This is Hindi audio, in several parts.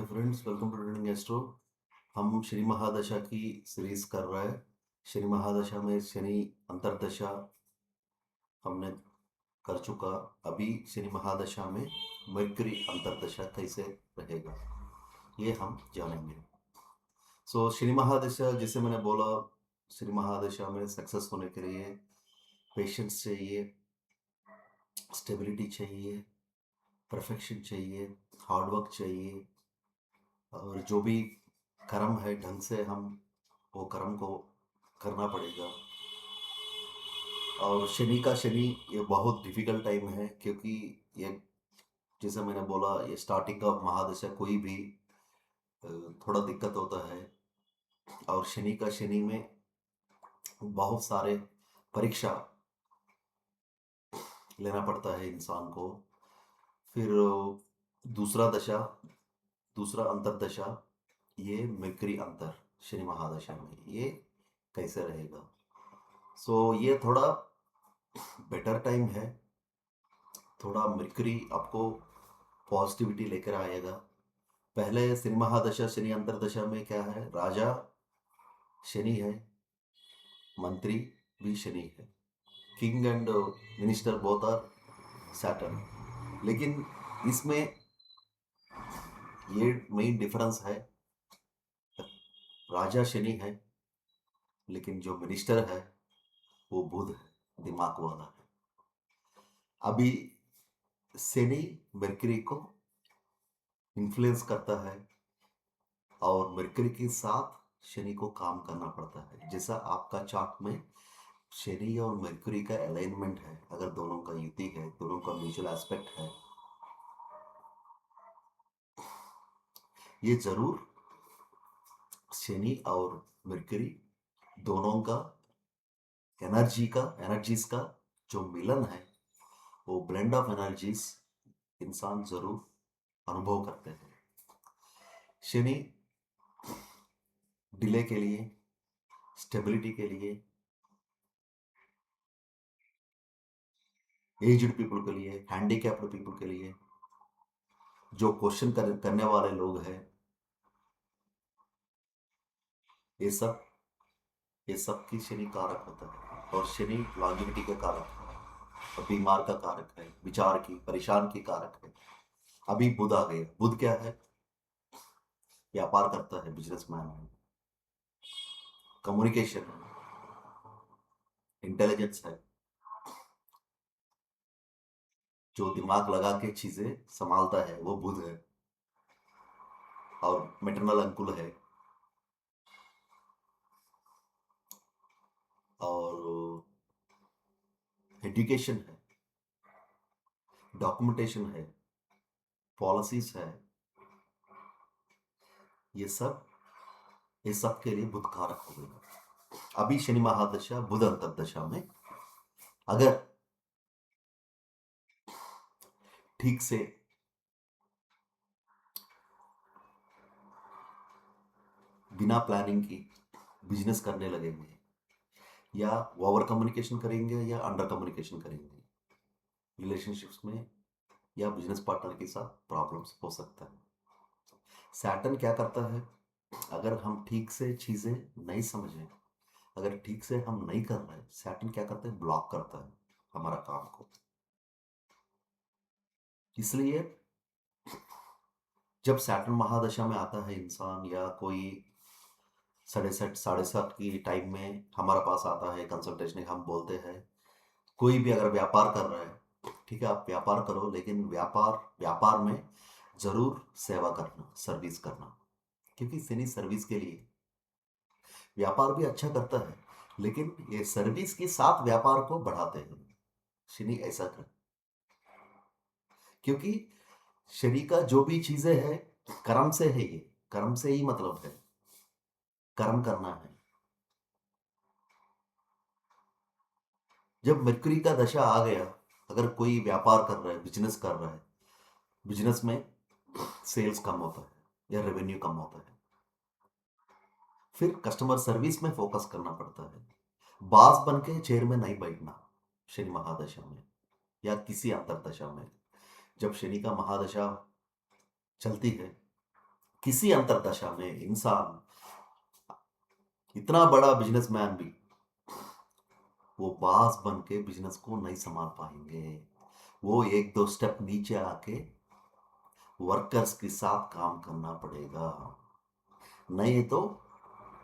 Friends, welcome to trading astro. हम शनि महादशा की सीरीज कर रहे हैं। शनि महादशा में शनि अंतरदशा हमने कर चुका। अभी शनि महादशा में मरकरी अंतरदशा कैसे रहेगा ये हम जानेंगे। शनि महादशा, जैसे मैंने बोला, शनि महादशा में सक्सेस होने के लिए पेशेंस चाहिए, स्टेबिलिटी चाहिए, परफेक्शन चाहिए, हार्डवर्क चाहिए, और जो भी कर्म है ढंग से हम वो कर्म को करना पड़ेगा। और शनि का शनि ये बहुत डिफिकल्ट टाइम है, क्योंकि ये, जैसे मैंने बोला, ये स्टार्टिंग का महादशा कोई भी अ, थोड़ा दिक्कत होता है। और शनि का शनि में बहुत सारे परीक्षा लेना पड़ता है इंसान को। फिर दूसरा दशा, दूसरा अंतरदशा, ये मरकरी अंतर शनि महादशा में ये कैसे रहेगा। ये थोड़ा बेटर टाइम है। थोड़ा मरकरी आपको पॉजिटिविटी लेकर आएगा। पहले शनि महादशा शनि अंतरदशा में क्या है, राजा शनि है, मंत्री भी शनि है, king and minister both are Saturn. लेकिन इसमें ये मेन डिफरेंस है, राजा शनि है लेकिन जो मिनिस्टर है वो बुध है, दिमाग वाला है। अभी शनि मरकरी को इन्फ्लुएंस करता है, और मरकरी के साथ शनि को काम करना पड़ता है। जैसा आपका चार्ट में शनि और मरकरी का अलाइनमेंट है, अगर दोनों का युति है, दोनों का म्यूचुअल एस्पेक्ट है, ये जरूर शनि और मरकरी दोनों का एनर्जीज का जो मिलन है, वो ब्लेंड ऑफ एनर्जीज इंसान जरूर अनुभव करते हैं। शनि डिले के लिए, स्टेबिलिटी के लिए, एज्ड पीपल के लिए, हैंडीकैप्ड पीपल के लिए, जो क्वेश्चन करने वाले लोग हैं, ये सब ये सब की शनि कारक होता है। और शनि लॉन्जिविटी का कारक है, और बीमार का कारक है, विचार की, परेशान की कारक है। अभी बुध आ गए। बुध क्या है, व्यापार करता है, बिजनेसमैन है, कम्युनिकेशन है, इंटेलिजेंस है, जो दिमाग लगा के चीजें संभालता है वो बुध है। और मेटरनल अंकुल है, और एजुकेशन है, डॉक्यूमेंटेशन है, पॉलिसीज है, ये सब ये सब के लिए बुध कारक हो गया। अभी शनि महादशा बुध अंतरदशा में अगर ठीक से बिना प्लानिंग की बिजनेस करने लगेंगे, या ओवर कम्युनिकेशन करेंगे या अंडर कम्युनिकेशन करेंगे रिलेशनशिप्स में, या बिजनेस पार्टनर के साथ प्रॉब्लम्स हो सकता है। सैटर्न क्या करता है, अगर हम ठीक से चीजें नहीं समझे, अगर ठीक से हम नहीं कर रहे, सैटर्न क्या करता है, ब्लॉक करता है हमारा काम को। इसलिए जब सैटर्न महादशा में आता है इंसान, या कोई 6:30 की टाइम में हमारे पास आता है कंसल्टेशन, हम बोलते हैं कोई भी अगर व्यापार कर रहा है, ठीक है, आप व्यापार करो, लेकिन व्यापार व्यापार में जरूर सेवा करना, सर्विस करना। क्योंकि शनि सर्विस के लिए, व्यापार भी अच्छा करता है, लेकिन ये सर्विस के साथ व्यापार को बढ़ाते हैं। शनि ऐसा कर, क्योंकि शनि का जो भी चीजें है कर्म से है, ये कर्म से ही मतलब है, कर्म करना है। जब मरकरी का दशा आ गया, अगर कोई व्यापार कर रहा है, बिजनेस कर रहा है, बिजनेस में सेल्स कम होता है या रेवेन्यू कम होता है, फिर कस्टमर सर्विस में फोकस करना पड़ता है। बॉस बन के चेयर में नहीं बैठना शनि महादशा में, या किसी अंतरदशा में। जब शनि का महादशा चलती है, किसी अंतरदशा में इंसान, इतना बड़ा बिजनेसमैन भी, वो बास बन के बिजनेस को नहीं संभाल पाएंगे। वो एक दो स्टेप नीचे आके वर्कर्स के साथ काम करना पड़ेगा। नहीं तो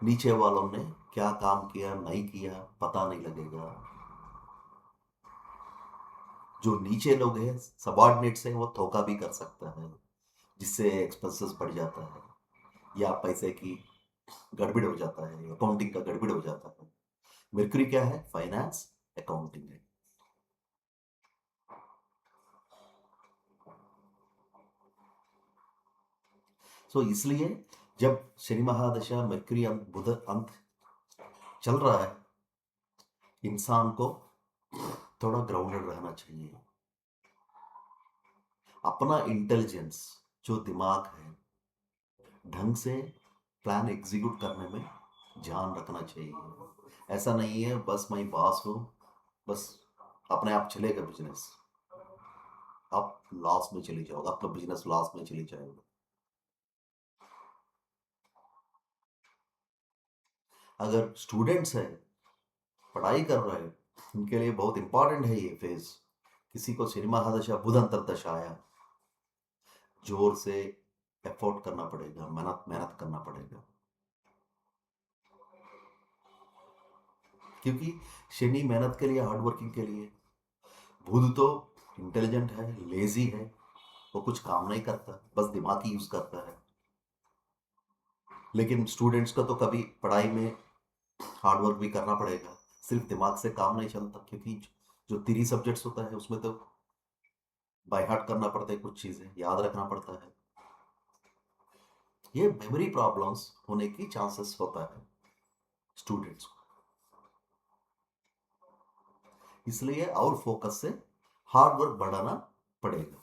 नीचे वालों ने क्या काम किया नहीं किया पता नहीं लगेगा। जो नीचे लोग हैं, सबॉर्डिनेट्स हैं, वो धोखा भी कर सकता है, जिससे एक्सपेंसेस बढ़ जाता है या पैसे की गड़बड़ हो जाता है, अकाउंटिंग का गड़बड़ हो जाता है। मरकरी क्या है? फाइनेंस, अकाउंटिंग है। इसलिए जब शनि महादशा, मरकरी अंत, बुध अंत चल रहा है, इंसान को थोड़ा ग्राउंडेड रहना चाहिए। अपना इंटेलिजेंस, जो दिमाग है, ढंग से प्लान एग्जीक्यूट करने में ध्यान रखना चाहिए। ऐसा नहीं है बस मैं बॉस हूँ, बस अपने आप चलेगा बिजनेस, आप लॉस में चली जाओगे, आपका बिजनेस लॉस में चली जाएगा। अगर स्टूडेंट्स है, पढ़ाई कर रहे हैं, उनके लिए बहुत इंपॉर्टेंट है ये फेज। किसी को शनि महादशा, बुध अंतरदशा आया, जोर से एफोर्ट करना पड़ेगा, मेहनत मेहनत करना पड़ेगा। क्योंकि शनि मेहनत के लिए, हार्ड वर्किंग के लिए, बुध तो इंटेलिजेंट है, लेजी है, वो कुछ काम नहीं करता, बस दिमाग ही यूज करता है। लेकिन स्टूडेंट्स का तो कभी पढ़ाई में हार्ड वर्क भी करना पड़ेगा, सिर्फ दिमाग से काम नहीं चलता। क्योंकि जो 3 सब्जेक्ट्स होता है उसमें तो बाय हार्ट करना पड़ता है, कुछ चीजें याद रखना पड़ता है। ये मेमोरी प्रॉब्लम्स होने की चांसेस होता है स्टूडेंट्स को। इसलिए और फोकस से हार्ड वर्क बढ़ाना पड़ेगा।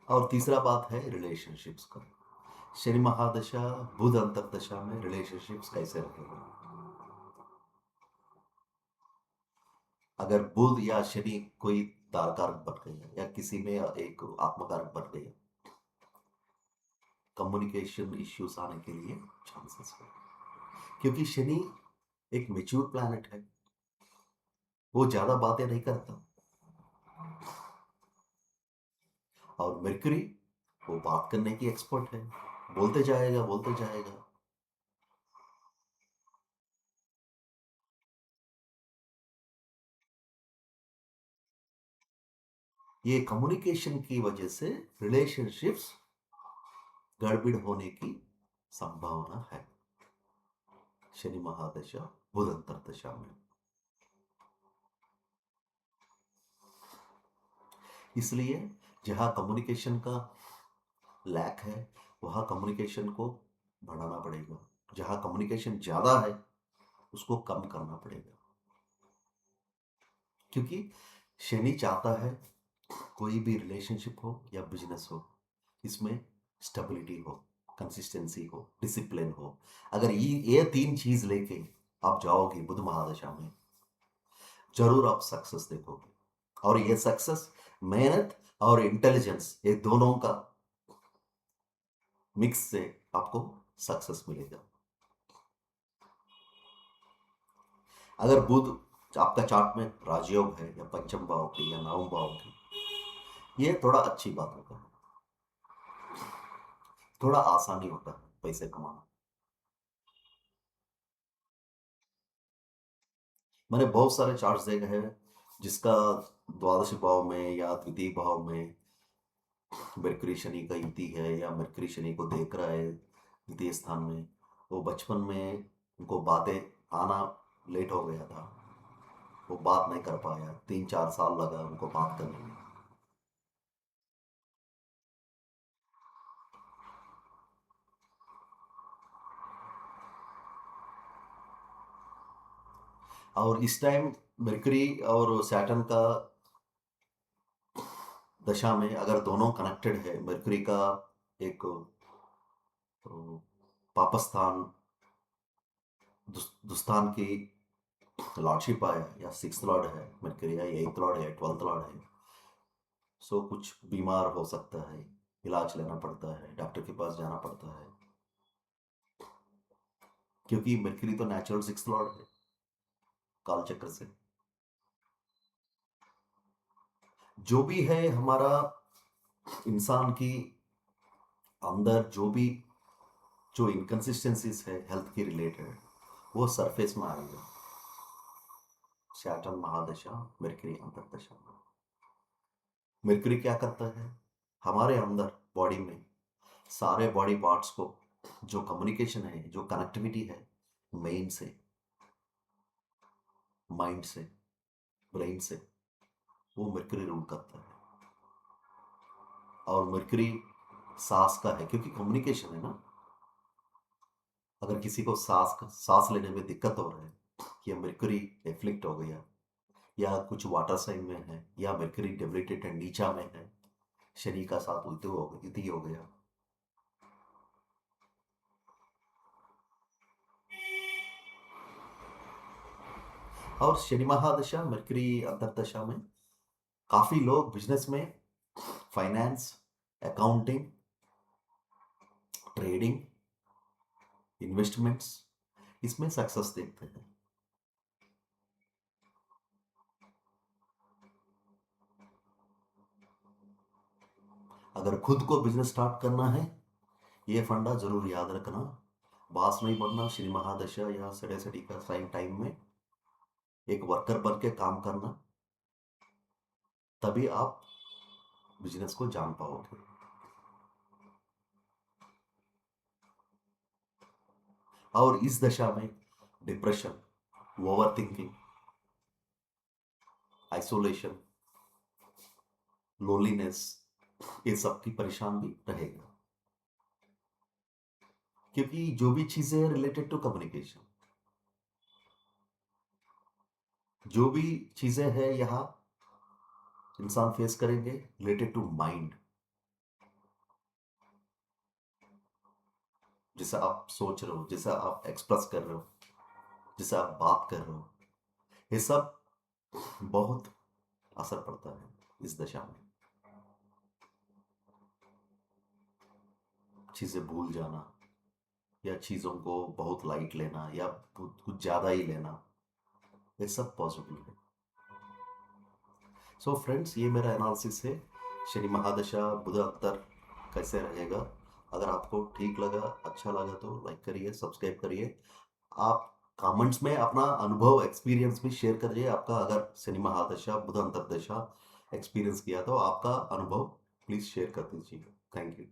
और तीसरा बात है रिलेशनशिप्स का। शनि महादशा, बुध अंतरदशा में रिलेशनशिप्स कैसे रखेगा? अगर बुध या शनि कोई तारकारक बन गया या किसी में एक आत्मकारक बन गया, कम्युनिकेशन इश्यूज आने के लिए चांसेस है। क्योंकि शनि एक मेच्योर प्लैनेट है, वो ज्यादा बातें नहीं करता। और मरकरी, वो बात करने की एक्सपर्ट है, बोलते जाएगा बोलते जाएगा। ये कम्युनिकेशन की वजह से रिलेशनशिप्स गड़बड़ होने की संभावना है शनि महादशा, बुध अंतरदशा में। इसलिए जहां कम्युनिकेशन का लैक है, वहां कम्युनिकेशन को बढ़ाना पड़ेगा। जहां कम्युनिकेशन ज्यादा है, उसको कम करना पड़ेगा। क्योंकि शनि चाहता है कोई भी रिलेशनशिप हो या बिजनेस हो, इसमें स्टेबिलिटी हो, कंसिस्टेंसी हो, डिसिप्लिन हो। अगर ये 3 चीज लेके आप जाओगे बुध महादशा में, जरूर आप सक्सेस देखोगे। और ये सक्सेस मेहनत और इंटेलिजेंस, ये दोनों का मिक्स से आपको सक्सेस मिलेगा। अगर बुध आपका चार्ट में राजयोग है या पंचम भाव की या नवम भाव की, ये थोड़ा अच्छी बात होता है, थोड़ा आसानी होता है पैसे कमाना। मैंने बहुत सारे चार्ट्स देखे हैं जिसका द्वादश भाव में या द्वितीय भाव में मरकरी शनि का युति है, या मरकरी शनि को देख रहा है द्वितीय स्थान में। वो बचपन में उनको बातें आना लेट हो गया था, वो बात नहीं कर पाया, 3-4 साल लगा उनको बात करने में। और इस टाइम मरकरी और सैटर्न का दशा में अगर दोनों कनेक्टेड है, मरकरी का एक पापस्थान, दुस्तान की लॉर्डशिप आया, या 6th लॉर्ड है मरकरी, या 8th लॉर्ड है, 12th लॉर्ड है, सो कुछ बीमार हो सकता है। इलाज लेना पड़ता है, डॉक्टर के पास जाना पड़ता है, क्योंकि मरकरी तो नेचुरल सिक्स लॉर्ड है काल चक्र से। जो भी है हमारा इंसान की अंदर जो इनकंसिस्टेंसीज है हेल्थ के रिलेटेड, वो सरफेस में आएगा सैटर्न महादशा मरकरी अंतर्दशा में। मरकरी क्या करता है, हमारे अंदर बॉडी में सारे बॉडी पार्ट्स को जो कम्युनिकेशन है, जो कनेक्टिविटी है, मेन से, माइंड से, ब्रेन से, वो मरकरी रूल करता है। और मरकरी सांस का है, क्योंकि कम्युनिकेशन है ना। अगर किसी को सांस लेने में दिक्कत हो रहा है, या मरकरी एफ्लिक्ट हो गया, या कुछ वाटर साइन में है, या मरकरी डेबिलिटेड है, नीचा में है, शनि का साथ इति हो गया, और शनि महादशा मरकरी अंतरदशा में काफी लोग बिजनेस में, फाइनेंस, अकाउंटिंग, ट्रेडिंग, इन्वेस्टमेंट्स, इसमें सक्सेस देखते हैं। अगर खुद को बिजनेस स्टार्ट करना है, ये फंडा जरूर याद रखना। बास नहीं बनना, शनि महादशा या सड़े सड़ी का साइन टाइम में एक वर्कर बन के काम करना, तभी आप बिजनेस को जान पाओगे। और इस दशा में depression, over thinking, isolation, loneliness, ये सब की परेशान भी रहेगा, क्योंकि जो भी चीजें रिलेटेड टू कम्युनिकेशन, जो भी चीजें हैं यहाँ इंसान फेस करेंगे रिलेटेड टू माइंड, जैसा आप सोच रहे हो, जैसा आप एक्सप्रेस कर रहे हो, जैसा आप बात कर रहे हो, ये सब बहुत असर पड़ता है इस दशा में। चीजें भूल जाना, या चीजों को बहुत लाइट लेना, या कुछ ज्यादा ही लेना, ये सब पॉसिबल है। सो फ्रेंड्स, ये मेरा एनालिसिस है शनि महादशा बुध अंतर कैसे रहेगा। अगर आपको ठीक लगा, अच्छा लगा, तो लाइक करिए, सब्सक्राइब करिए। आप कमेंट्स में अपना अनुभव, एक्सपीरियंस भी शेयर करिए। आपका अगर शनि महादशा बुध अंतरदशा एक्सपीरियंस किया तो आपका अनुभव प्लीज शेयर कर दीजिए। Thank you.